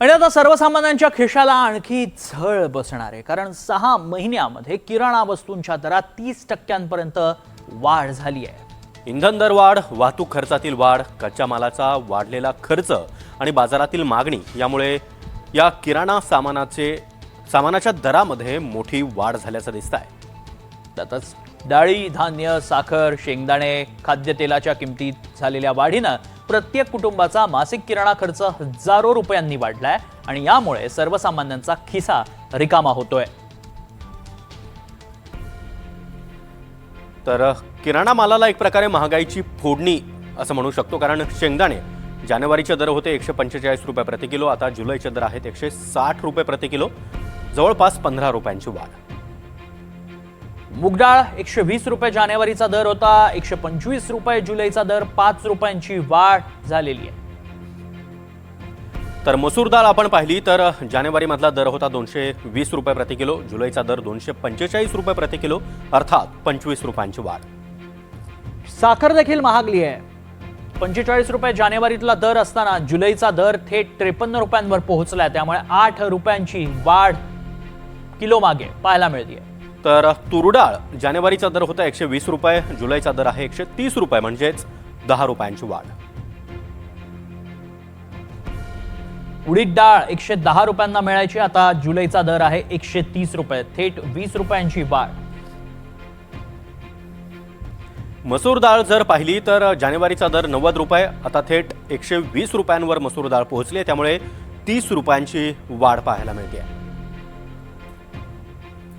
आणि आता सर्वसामान्यांच्या खिशाला आणखी झळ बसणार आहे, कारण 6 महिन्यामध्ये किराणा वस्तूंच्या दरात 30% वाढ झाली आहे. इंधन दर वाढ, वाहतूक खर्चातील वाढ, कच्च्या मालाचा वाढलेला खर्च आणि बाजारातील मागणी यामुळे या किराणा सामानाच्या दरामध्ये मोठी वाढ झाल्याचं दिसतंय. त्यातच डाळी, धान्य, साखर, शेंगदाणे, खाद्यतेलाच्या किमतीत झालेल्या वाढीनं प्रत्येक कुटुंबाचा मासिक किराणा खर्च हजारो रुपयांनी वाढलाय आणि यामुळे सर्वसामान्यांचा खिसा रिकामा होतोय. तर किराणा मालाला एक प्रकारे महागाईची फोडणी असं म्हणू शकतो, कारण शेंगदाणे जानेवारीचे दर होते 145 रुपये प्रति किलो, आता जुलैचे दर आहेत 160 रुपये प्रति किलो, जवळपास 15 रुपयांची वाढ. मूगडाळ 120 रुपये जानेवारीचा दर होता, 125 रुपये जुलैचा दर, 5 रुपयांची वाढ झालेली आहे. तर मसूर डाळ आपण पाहिली तर जानेवारी मधला दर होता 220 रुपये प्रति किलो, जुलैचा दर 245 रुपये प्रति किलो, अर्थात 25 रुपयांची वाढ. साखर देखील महागली आहे. 45 रुपये जानेवारीतला दर असताना जुलैचा दर थेट 53 रुपयांवर पोहोचलाय, त्यामुळे 8 रुपयांची वाढ किलो मागे पाहायला मिळते. तर तूर डाळ जानेवारीचा दर होता 120 रुपये, जुलैचा दर आहे 130 रुपये, म्हणजेच 10 रुपयांची वाढ. उडीद डाळ 110 रुपयांना मिळायची, आता जुलैचा दर आहे 130 रुपये, थेट 20 रुपयांची वाढ. मसूर डाळ जर पाहिली तर जानेवारीचा दर 90 रुपये, आता थेट 120 रुपयांवर मसूर डाळ पोहोचली, त्यामुळे 30 रुपयांची वाढ पाहायला मिळते.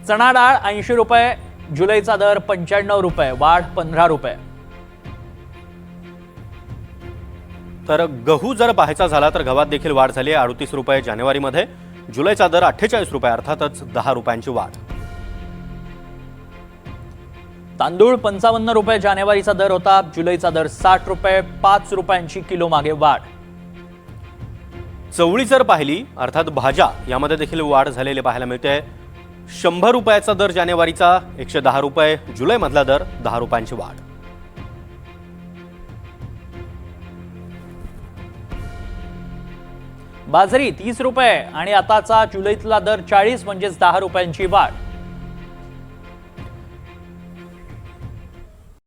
चणा डाळ 80 रुपये, जुलैचा दर 95 रुपये, वाढ 15 रुपये. तर गहू जर पाहायचा झाला तर गव्हात देखील वाढ झाली आहे 38 रुपये जानेवारीमध्ये, जुलैचा दर 48 रुपये, अर्थातच 10 रुपयांची वाढ. तांदूळ 55 रुपये जानेवारीचा दर होता, जुलैचा दर 60 रुपये, 5 रुपयांची किलो मागे वाढ. चवळी जर पाहिली अर्थात भाज्या, यामध्ये देखील वाढ झालेली पाहायला मिळते. 100 रुपयाचा दर जानेवारीचा, 110 रुपये, जुलैमधला दर 10 रुपयांची वाढ. बाजरी 30 रुपये आणि आताचा जुलैतला दर 40, म्हणजेच 10 रुपयांची वाढ.